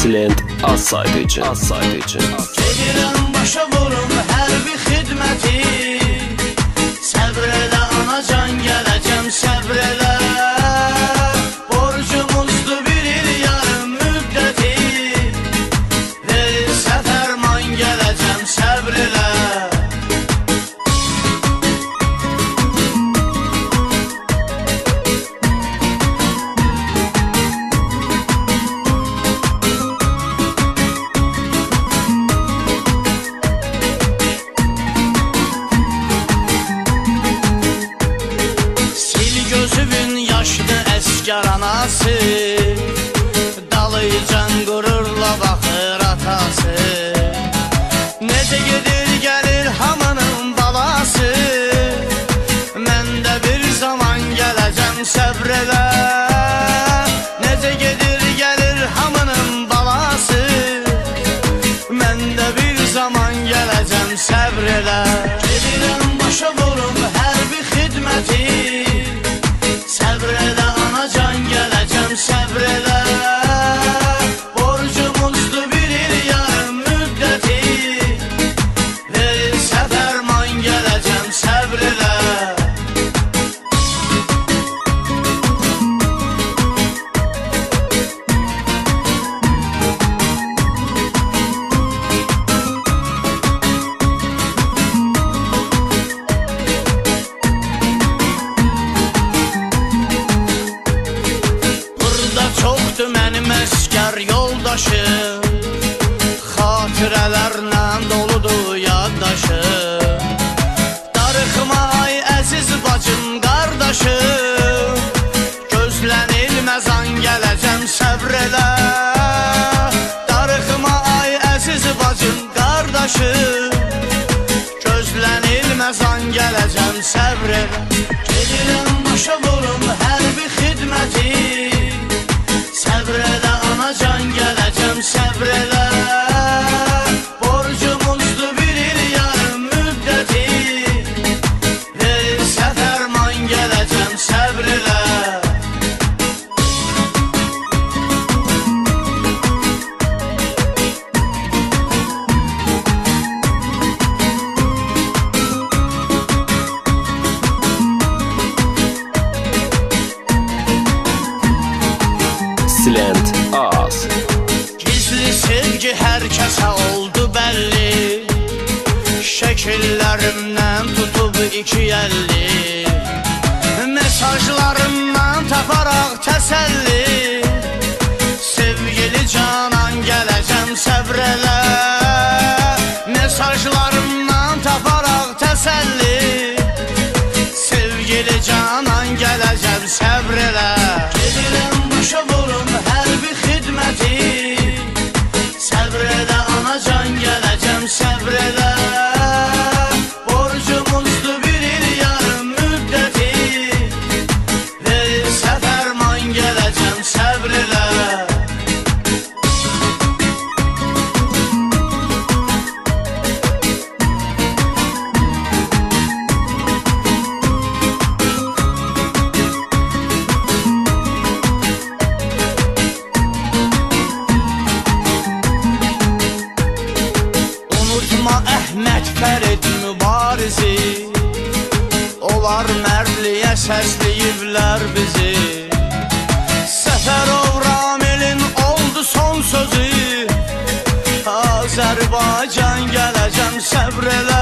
Silent az saydı için. Gedirəm başa vurum hər bir xidməti. Səbr elə anacan, gələcəm səbr elə. Borcumuzdur bir il yarım müddəti. Verilsə fərman, gələcəm səbr elə. Əsgər anası, dalıcan qürurla baxır atası. Necə gedir gəlir hamının balası. Mən də bir zaman gələcəm səbr elə. Necə gedir gəlir hamının balası. Mən də bir zaman gələcəm səbr elə. Gedirəm başa vurum hər bir xidməti. Səbr elə anacan, gələcəm səbr elə. Borcumuzdur bir il yarım müddəti. Verilsə fərman, gələcəm səbr elə. Mənim əskər yoldaşım, xatirələrlə doludur yaddaşım. Darıxma ay əziz bacım, qardaşım. Gözlənilməz an, gələcəm səbr elə. Darıxma ay əziz bacım, qardaşım. Gözlənilməz an, gələcəm səbr elə. Gedirəm başa vurum hər bir xidməti. Səbr elə anacan, gələcəm səbr elə. Borcumuzdur bir il yarım müddəti. Verilsə fərman, gələcəm səbr elə. Silent az. Gizli sevgi hər kəsə oldu bəlli. Şəkillərimdən tutub 250. Mesajlarımdan taparaq təsəlli. Sevgili canan, gələcəm səbr elə. Mesajlarımdan taparaq təsəlli. Sevgili canan, gələcəm səbr elə. Gedirəm başa vurum hər bir xidməti. Səbr elə anacan, gələcəm səbr elə. Borcumuzdur bir il yarım müddəti. Verilsə fərman, gələcəm səbr elə. Əhməd Fərid mübarizi. Onlar mərdliyə səsləyiblər bizi. Səfərov Ramilin oldu son sözü. Azərbaycan, gələcəm səbr elə.